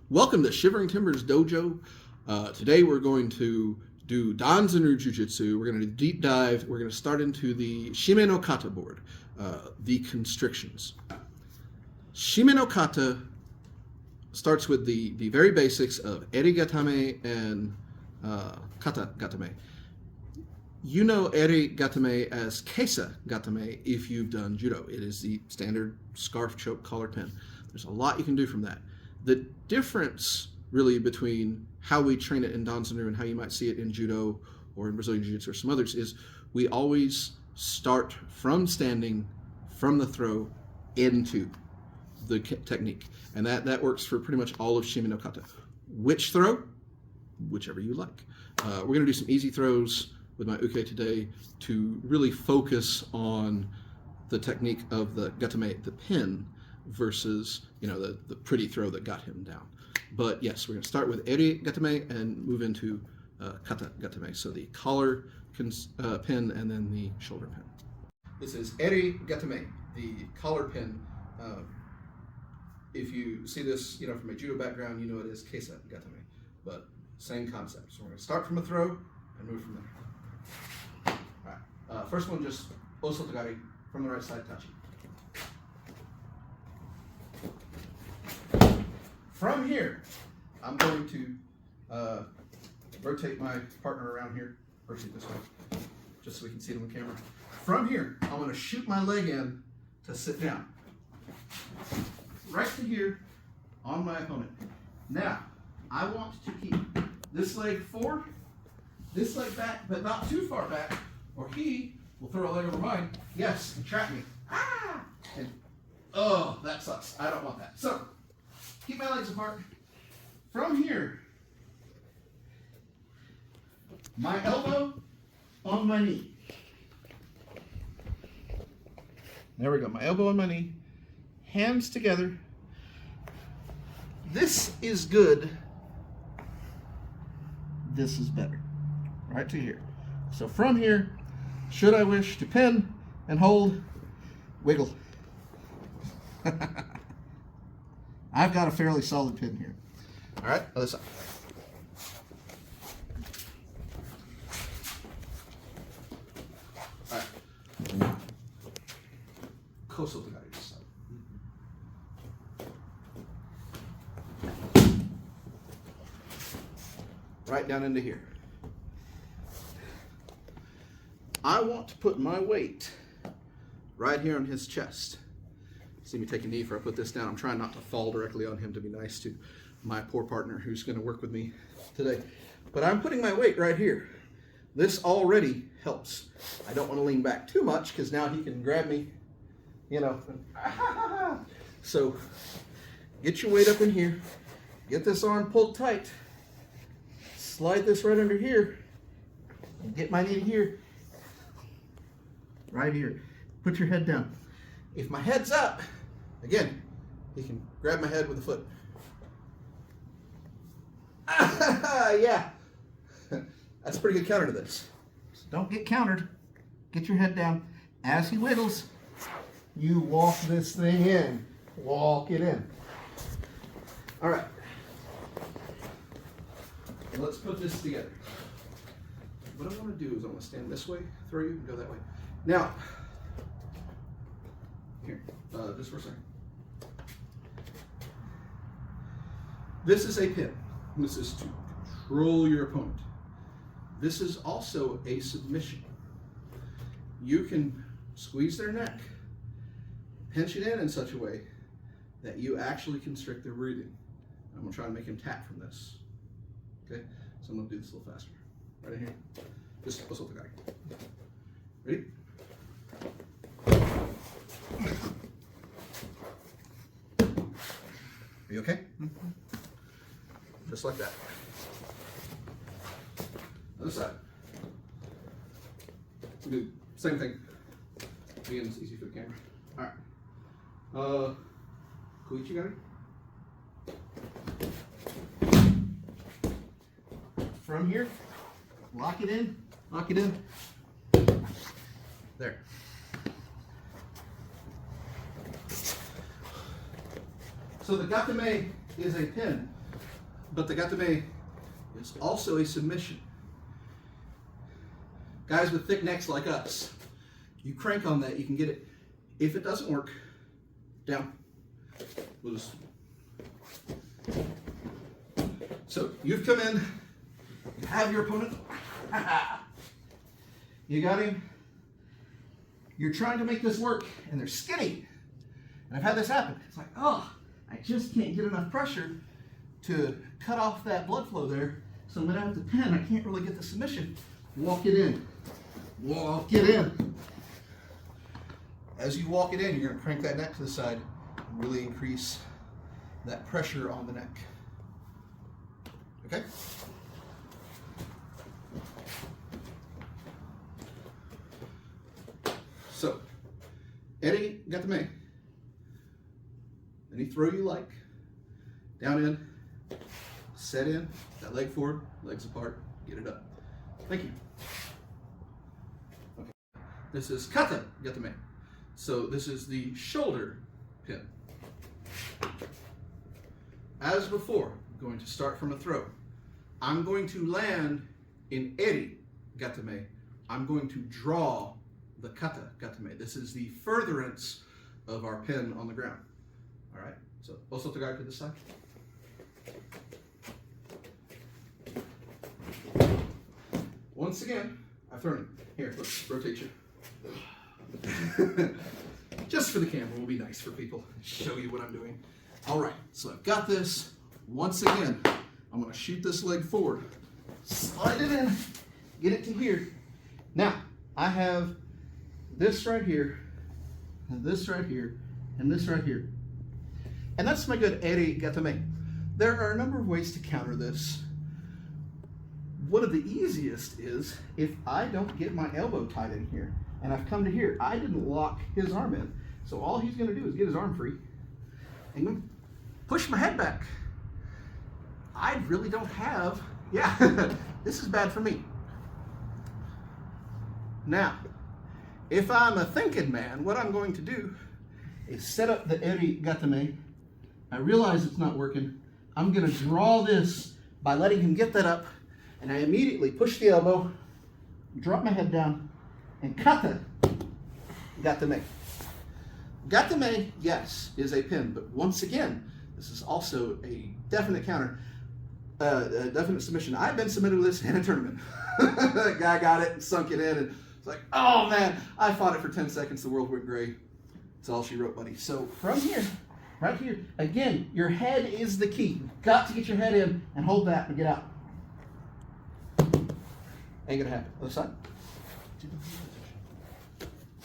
Welcome to Shivering Timbers Dojo. Today we're going to do Danzanryu jujitsu. We're going to do deep dive. We're going to start into the Shime no Kata board, the constrictions. Shime no Kata starts with the very basics of Eri Gatame and Kata Gatame. You know Eri Gatame as Kesa Gatame if you've done judo. It is the standard scarf, choke, collar, pin. There's a lot you can do from that. The difference really between how we train it in Danzanryu and how you might see it in judo or in Brazilian jiu-jitsu or some others is we always start from standing, from the throw, into the technique. And that works for pretty much all of Shime no Kata. Which throw? Whichever you like. We're going to do some easy throws with my uke today to really focus on the technique of the gatame, the pin, versus the pretty throw that got him down. But yes, we're going to start with Eri Gatame and move into Kata Gatame. So the collar pin and then the shoulder pin. This is Eri Gatame, the collar pin. If you see this, from a judo background, you know it is Kesa Gatame, but same concept. So we're going to start from a throw and move from there. All right. First one, just osotogari from the right side, tachi. From here, I'm going to rotate my partner around here, rotate this way, just so we can see it on the camera. From here, I'm going to shoot my leg in to sit down. Right to here on my opponent. Now, I want to keep this leg forward, this leg back, but not too far back, or he will throw a leg over mine, yes, and trap me. Ah! And, oh, that sucks. I don't want that. So, keep my legs apart. From here, my elbow on my knee. There we go. My elbow on my knee. Hands together. This is good. This is better. Right to here. So from here, should I wish to pin and hold, wiggle. I've got a fairly solid pin here. All right, other side. All right. Koso togari this side. Right down into here. I want to put my weight right here on his chest. See me take a knee before I put this down. I'm trying not to fall directly on him to be nice to my poor partner who's going to work with me today. But I'm putting my weight right here. This already helps. I don't want to lean back too much because now he can grab me, So get your weight up in here. Get this arm pulled tight. Slide this right under here. And get my knee here. Right here. Put your head down. If my head's up, again, he can grab my head with a foot. Yeah, that's a pretty good counter to this. So don't get countered. Get your head down. As he wiggles, you walk this thing in. Walk it in. All right. Let's put this together. What I want to do is I want to stand this way, throw you, and go that way. Now, here, just for a second. This is a pin. This is to control your opponent. This is also a submission. You can squeeze their neck, pinch it in such a way that you actually constrict their breathing. I'm going to try and make him tap from this. Okay? So I'm going to do this a little faster. Right in here. Just what's up the guy. Ready? Are you okay? Mm-hmm. Just like that. Other side. We'll do same thing. Again, it's easy for the camera. All right. Koichi got it? From here, lock it in, lock it in. There. So the gatame is a pin. But the gatame is also a submission. Guys with thick necks like us, you crank on that, you can get it. If it doesn't work, down. We'll just... So you've come in, you have your opponent, you got him, you're trying to make this work, and they're skinny. And I've had this happen. It's like, oh, I just can't get enough pressure to cut off that blood flow there, so I'm gonna have to pin. I can't really get the submission. Walk it in. Walk it in. As you walk it in, you're gonna crank that neck to the side and really increase that pressure on the neck. Okay? So, Eri Gatame. Any throw you like. Down in, set in, that leg forward, legs apart, get it up. Thank you. Okay. This is Kata Gatame. So this is the shoulder pin. As before, I'm going to start from a throw. I'm going to land in Eri Gatame. I'm going to draw the Kata Gatame. This is the furtherance of our pin on the ground. All right, so also to guard to this side. Once again, I've thrown it. Here, let's rotate you. Just for the camera, will be nice for people. Show you what I'm doing. All right, so I've got this. Once again, I'm gonna shoot this leg forward. Slide it in, get it to here. Now, I have this right here, and this right here, and this right here. And that's my good Eri Gatame. There are a number of ways to counter this. One of the easiest is if I don't get my elbow tied in here, and I've come to here, I didn't lock his arm in. So all he's gonna do is get his arm free and push my head back. I really don't have, this is bad for me. Now, if I'm a thinking man, what I'm going to do is set up the Eri Gatame. I realize it's not working. I'm gonna draw this by letting him get that up, and I immediately push the elbow, drop my head down, and Kata Gatame. Gatame, yes, is a pin, but once again, this is also a definite counter, a definite submission. I've been submitted with this in a tournament. That guy got it and sunk it in, and it's like, oh man, I fought it for 10 seconds, the world went gray. That's all she wrote, buddy. So from here, right here, again, your head is the key. You've got to get your head in and hold that and get out. Ain't gonna happen. Other side.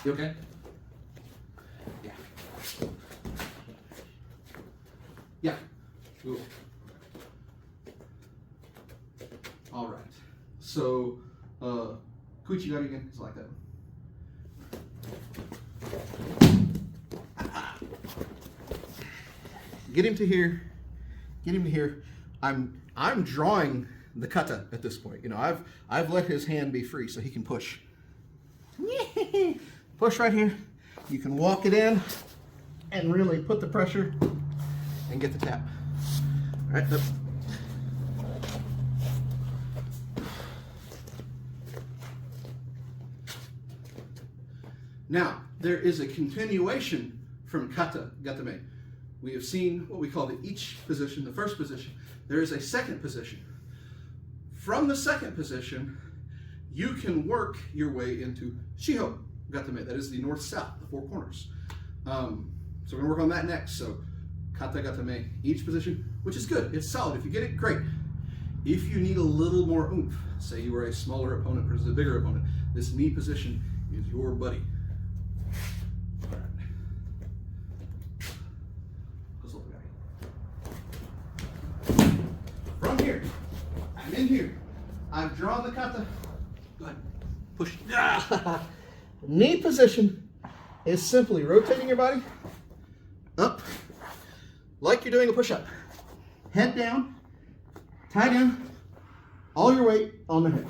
You okay? Yeah. Yeah. Cool. All right. So, Kuchigari again is like that. Get him to here. Get him to here. I'm drawing the kata at this point. You know, I've let his hand be free so he can push. Push right here. You can walk it in and really put the pressure and get the tap. All right. Up. Now, there is a continuation from Kata Gatame. We have seen what we call the ichi position, the first position. There is a second position. From the second position, you can work your way into Shiho Gatame. That is the north-south, the four corners. So we're gonna work on that next. So Kata Gatame, each position, which is good. It's solid. If you get it, great. If you need a little more oomph, say you are a smaller opponent versus a bigger opponent, this knee position is your buddy. All right. From here, I'm in here. I've drawn the kata. Go ahead. Push. Knee position is simply rotating your body up like you're doing a push-up. Head down, tie down, all your weight on the head.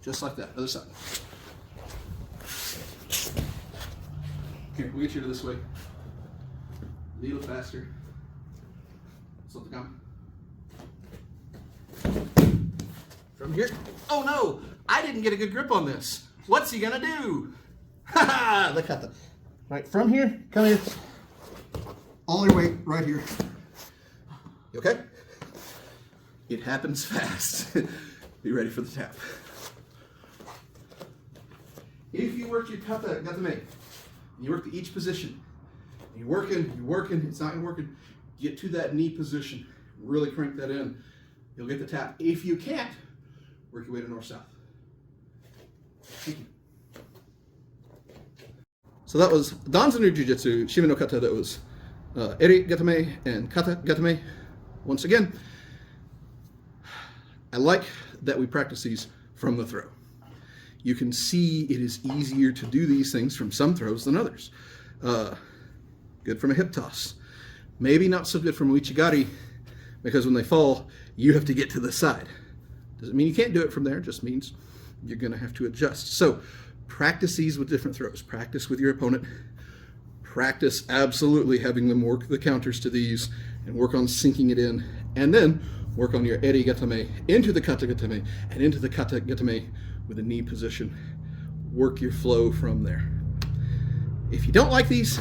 Just like that. Other side. Here, we'll get you to this way. A little faster. Slip the gum. From here. Oh no! I didn't get a good grip on this. What's he gonna do? Ha ha! The kata. Right, from here, come here. All your weight right here. You okay? It happens fast. Be ready for the tap. If you work your kata gatame, you work to each position, you're working, it's not working, get to that knee position, really crank that in, you'll get the tap. If you can't, work your way to north-south. Thank you. So that was Danzanryu Jiu-Jitsu, Shime no Kata. That was Eri Gatame and Kata Gatame. Once again, I like that we practice these from the throw. You can see it is easier to do these things from some throws than others. Good from a hip toss. Maybe not so good from a Uichigari, because when they fall, you have to get to the side. Doesn't mean you can't do it from there, it just means you're going to have to adjust. So practice these with different throws. Practice with your opponent. Practice absolutely having them work the counters to these and work on sinking it in. And then work on your Eri Gatame into the Kata Gatame and into the Kata Gatame with a knee position. Work your flow from there. If you don't like these,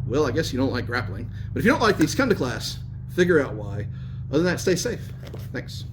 well, I guess you don't like grappling. But if you don't like these, come to class, figure out why. Other than that, stay safe. Thanks.